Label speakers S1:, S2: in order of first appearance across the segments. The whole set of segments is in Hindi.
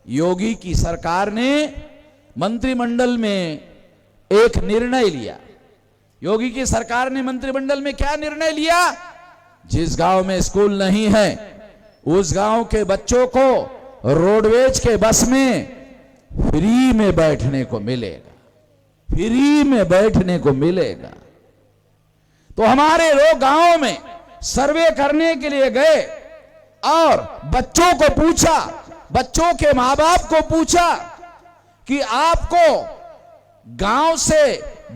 S1: योगी की सरकार ने मंत्रिमंडल में एक निर्णय लिया। योगी की सरकार ने मंत्रिमंडल में क्या निर्णय लिया? जिस गांव में स्कूल नहीं है उस गांव के बच्चों को रोडवेज के बस में फ्री में बैठने को मिलेगा, फ्री में बैठने को मिलेगा। तो हमारे लोग गांव में सर्वे करने के लिए गए और बच्चों को पूछा, बच्चों के मां बाप को पूछा कि आपको गांव से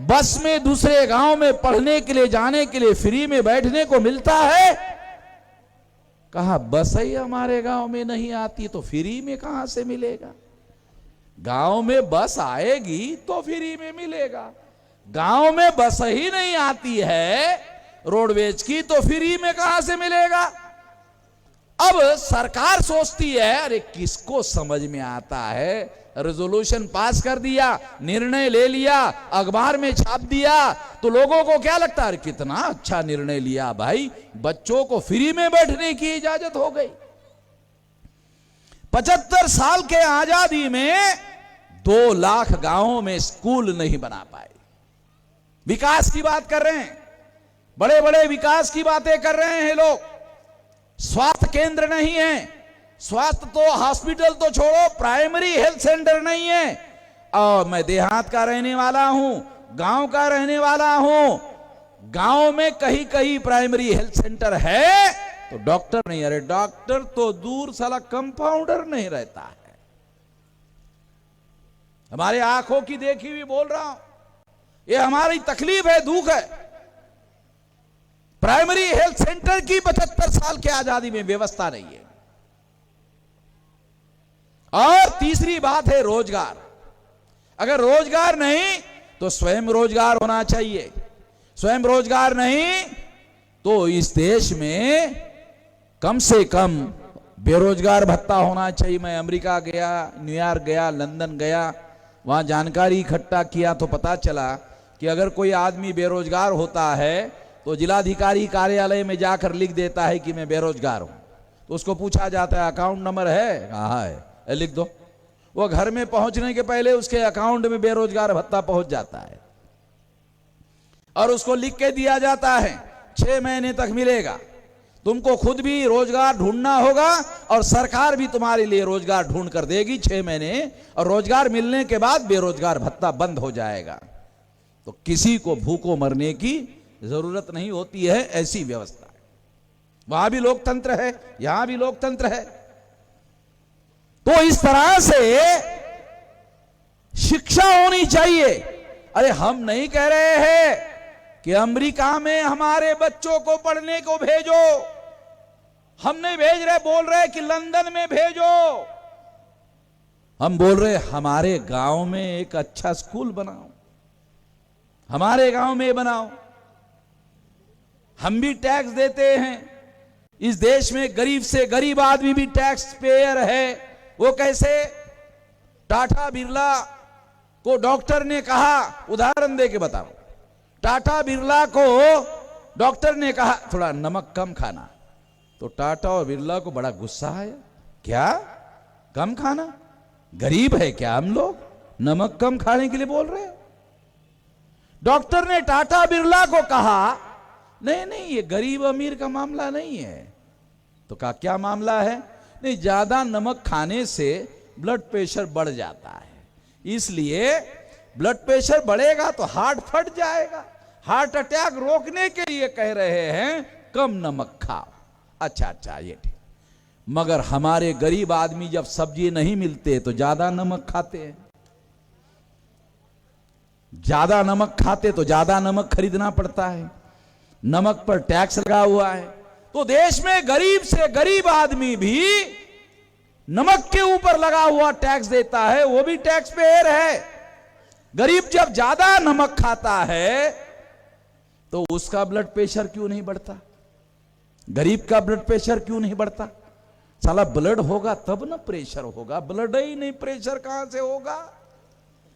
S1: बस में दूसरे गांव में पढ़ने के लिए जाने के लिए फ्री में बैठने को मिलता है? कहा बस ही हमारे गांव में नहीं आती तो फ्री में कहां से मिलेगा? गांव में बस आएगी तो फ्री में मिलेगा, गांव में बस ही नहीं आती है रोडवेज की तो फ्री में कहां से मिलेगा? अब सरकार सोचती है अरे किसको समझ में आता है, रेजोल्यूशन पास कर दिया, निर्णय ले लिया, अखबार में छाप दिया, तो लोगों को क्या लगता है कितना अच्छा निर्णय लिया भाई, बच्चों को फ्री में बैठने की इजाजत हो गई। 75 साल के आजादी में 2 लाख गांवों में स्कूल नहीं बना पाए। विकास की बात कर रहे हैं, बड़े बड़े विकास की बातें कर रहे हैं लोग, स्वास्थ्य केंद्र नहीं है, स्वास्थ्य तो हॉस्पिटल तो छोड़ो, प्राइमरी हेल्थ सेंटर नहीं है। और मैं देहात का रहने वाला हूं, गांव का रहने वाला हूं, गांव में कहीं कहीं प्राइमरी हेल्थ सेंटर है तो डॉक्टर नहीं, अरे डॉक्टर तो दूर साला कंपाउंडर नहीं रहता है। हमारे आंखों की देखी हुई बोल रहा हूं, ये हमारी तकलीफ है, दुख है। प्राइमरी हेल्थ सेंटर की 75 साल के आजादी में व्यवस्था नहीं है। और तीसरी बात है रोजगार। अगर रोजगार नहीं तो स्वयं रोजगार होना चाहिए, स्वयं रोजगार नहीं तो इस देश में कम से कम बेरोजगार भत्ता होना चाहिए। मैं अमेरिका गया, न्यूयॉर्क गया, लंदन गया, वहां जानकारी इकट्ठा किया तो पता चला कि अगर कोई आदमी बेरोजगार होता है तो जिलाधिकारी कार्यालय में जाकर लिख देता है कि मैं बेरोजगार हूं, तो उसको पूछा जाता है अकाउंट नंबर है? कहाँ है? लिख दो। वो घर में पहुंचने के पहले उसके अकाउंट में बेरोजगार भत्ता पहुंच जाता है और उसको लिख के दिया जाता है 6 महीने तक मिलेगा। तुमको खुद भी रोजगार ढूंढना होगा और सरकार भी तुम्हारे लिए रोजगार ढूंढ कर देगी 6 महीने, और रोजगार मिलने के बाद बेरोजगार भत्ता बंद हो जाएगा। तो किसी को भूखों मरने की जरूरत नहीं होती है, ऐसी व्यवस्था है। वहां भी लोकतंत्र है, यहां भी लोकतंत्र है। तो इस तरह से शिक्षा होनी चाहिए। अरे हम नहीं कह रहे हैं कि अमेरिका में हमारे बच्चों को पढ़ने को भेजो, हम नहीं भेज रहे, बोल रहे कि लंदन में भेजो। हम बोल रहे हमारे गांव में एक अच्छा स्कूल बनाओ, हमारे गांव में बनाओ। हम भी टैक्स देते हैं, इस देश में गरीब से गरीब आदमी भी टैक्स पेयर है। वो कैसे? टाटा बिरला को डॉक्टर ने कहा, उदाहरण दे के बताओ, टाटा बिरला को डॉक्टर ने कहा थोड़ा नमक कम खाना, तो टाटा और बिरला को बड़ा गुस्सा आया। क्या कम खाना? गरीब है क्या हम लोग? नमक कम खाने के लिए बोल रहे हैं? डॉक्टर ने टाटा बिरला को कहा नहीं नहीं ये गरीब अमीर का मामला नहीं है। तो कहा क्या मामला है? नहीं, ज्यादा नमक खाने से ब्लड प्रेशर बढ़ जाता है, इसलिए ब्लड प्रेशर बढ़ेगा तो हार्ट फट जाएगा, हार्ट अटैक रोकने के लिए कह रहे हैं कम नमक खाओ। अच्छा ये ठीक, मगर हमारे गरीब आदमी जब सब्जी नहीं मिलते तो ज्यादा नमक खाते हैं, ज्यादा नमक खाते तो ज्यादा नमक खरीदना पड़ता है, नमक पर टैक्स लगा हुआ है। तो देश में गरीब से गरीब आदमी भी नमक के ऊपर लगा हुआ टैक्स देता है, वो भी टैक्स पेयर है। गरीब जब ज्यादा नमक खाता है तो उसका ब्लड प्रेशर क्यों नहीं बढ़ता? गरीब का ब्लड प्रेशर क्यों नहीं बढ़ता? साला ब्लड होगा तब ना प्रेशर होगा, ब्लड ही नहीं, प्रेशर कहां से होगा?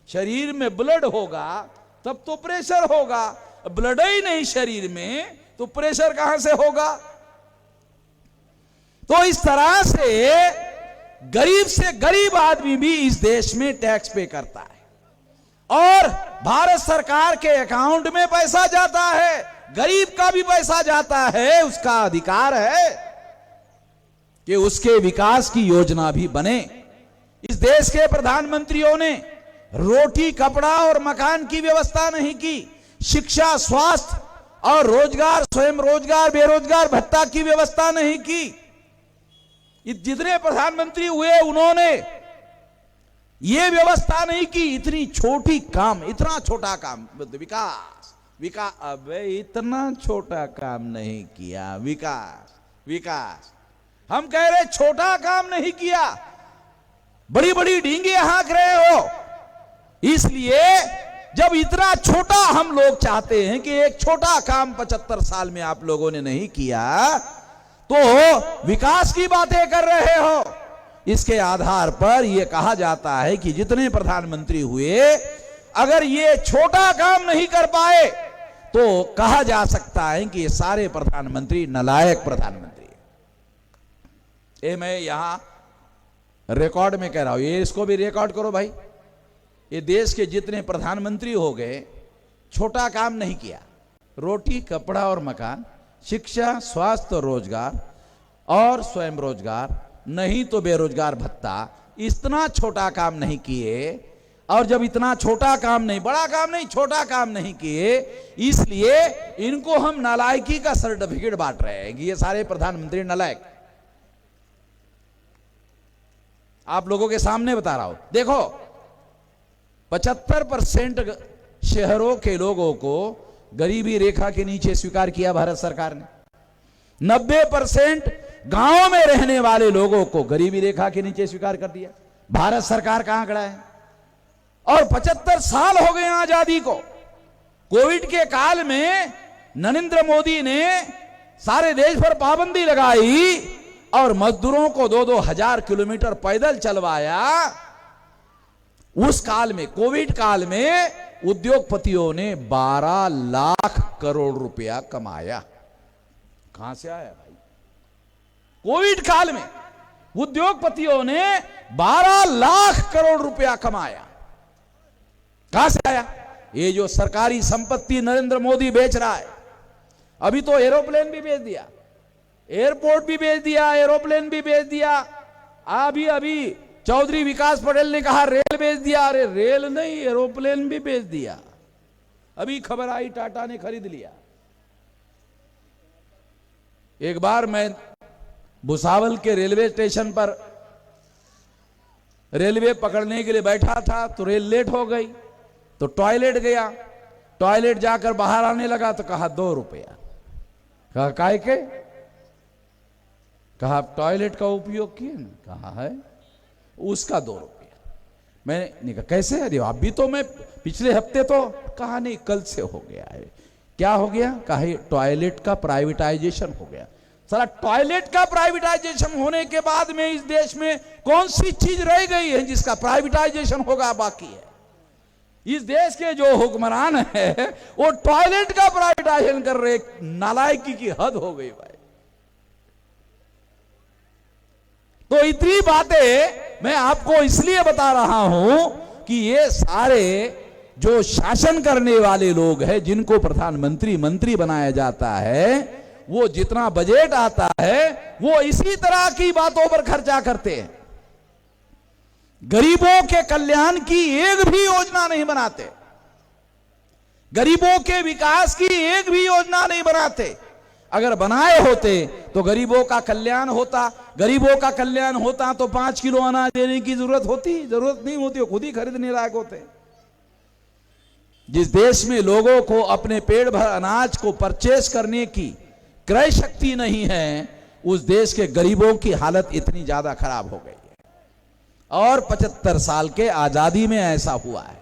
S1: शरीर में ब्लड होगा तब तो प्रेशर होगा, ब्लड ही नहीं शरीर में तो प्रेशर कहां से होगा? तो इस तरह से गरीब से गरीब आदमी भी इस देश में टैक्स पे करता है और भारत सरकार के अकाउंट में पैसा जाता है, गरीब का भी पैसा जाता है। उसका अधिकार है कि उसके विकास की योजना भी बने। इस देश के प्रधानमंत्रियों ने रोटी, कपड़ा और मकान की व्यवस्था नहीं की, शिक्षा, स्वास्थ्य और रोजगार, स्वयं रोजगार, बेरोजगार भत्ता की व्यवस्था नहीं की। जितने प्रधानमंत्री हुए उन्होंने ये व्यवस्था नहीं की। इतनी छोटी काम, इतना छोटा काम, विकास विकास, अबे इतना छोटा काम नहीं किया। विकास विकास, हम कह रहे छोटा काम नहीं किया, बड़ी बड़ी डींगे हाँक रहे हो। इसलिए जब इतना छोटा हम लोग चाहते हैं कि एक छोटा काम 75 साल में आप लोगों ने नहीं किया, तो विकास की बातें कर रहे हो। इसके आधार पर यह कहा जाता है कि जितने प्रधानमंत्री हुए, अगर ये छोटा काम नहीं कर पाए तो कहा जा सकता है कि ये सारे प्रधानमंत्री नालायक प्रधानमंत्री हैं। ये मैं यहां रिकॉर्ड में कह रहा हूं, ये इसको भी रिकॉर्ड करो भाई। ये देश के जितने प्रधानमंत्री हो गए, छोटा काम नहीं किया। रोटी, कपड़ा और मकान, शिक्षा, स्वास्थ्य और रोजगार और स्वयं रोजगार, नहीं तो बेरोजगार भत्ता, इतना छोटा काम नहीं किए। और जब इतना छोटा काम नहीं, बड़ा काम नहीं, छोटा काम नहीं किए, इसलिए इनको हम नालायकी का सर्टिफिकेट बांट रहे हैं कि ये सारे प्रधानमंत्री नालायक। आप लोगों के सामने बता रहा हूं, देखो 75% शहरों के लोगों को गरीबी रेखा के नीचे स्वीकार किया भारत सरकार ने। 90% गांवों में रहने वाले लोगों को गरीबी रेखा के नीचे स्वीकार कर दिया भारत सरकार का आंकड़ा है। और 75 साल हो गए आजादी को। कोविड के काल में नरेंद्र मोदी ने सारे देश पर पाबंदी लगाई और मजदूरों को 2-2 हजार किलोमीटर पैदल चलवाया। उस काल में, कोविड काल में, उद्योगपतियों ने 12 लाख करोड़ रुपया कमाया। कहां से आया भाई? कोविड काल में उद्योगपतियों ने 12 लाख करोड़ रुपया कमाया। कहां से आया? ये जो सरकारी संपत्ति नरेंद्र मोदी बेच रहा है। अभी तो एरोप्लेन भी बेच दिया, एयरपोर्ट भी बेच दिया, एरोप्लेन भी बेच दिया। अभी चौधरी विकास पटेल ने कहा रेल बेच दिया। अरे रेल नहीं, एरोप्लेन भी बेच दिया। अभी खबर आई टाटा ने खरीद लिया। एक बार मैं भुसावल के रेलवे स्टेशन पर रेलवे पकड़ने के लिए बैठा था, तो रेल लेट हो गई, तो टॉयलेट गया। टॉयलेट जाकर बाहर आने लगा तो कहा 2 रुपया। कहा काय के? कहा आप टॉयलेट का उपयोग किए ना? कहा है, उसका 2 रुपया। मैंने कहा कैसे? अरे अभी तो मैं पिछले हफ्ते तो, कहा नहीं कल से हो गया है। क्या हो गया? कहा टॉयलेट का प्राइवेटाइजेशन हो गया। साला टॉयलेट का प्राइवेटाइजेशन होने के बाद में इस देश में कौन सी चीज रह गई है जिसका प्राइवेटाइजेशन होगा? बाकी है। इस देश के जो हुक्मरान है वो टॉयलेट का प्राइवेटाइजेशन कर रहे। नालायकी की हद हो गई भाई। तो इतनी बातें मैं आपको इसलिए बता रहा हूं कि ये सारे जो शासन करने वाले लोग हैं, जिनको प्रधानमंत्री, मंत्री बनाया जाता है, वो जितना बजट आता है वो इसी तरह की बातों पर खर्चा करते हैं। गरीबों के कल्याण की एक भी योजना नहीं बनाते, गरीबों के विकास की एक भी योजना नहीं बनाते। अगर बनाए होते तो गरीबों का कल्याण होता। गरीबों का कल्याण होता तो 5 किलो अनाज देने की जरूरत नहीं होती, खुद ही खरीदने लायक होते। जिस देश में लोगों को अपने पेट भर अनाज को परचेस करने की क्रय शक्ति नहीं है, उस देश के गरीबों की हालत इतनी ज्यादा खराब हो गई है। और 75 साल के आजादी में ऐसा हुआ है।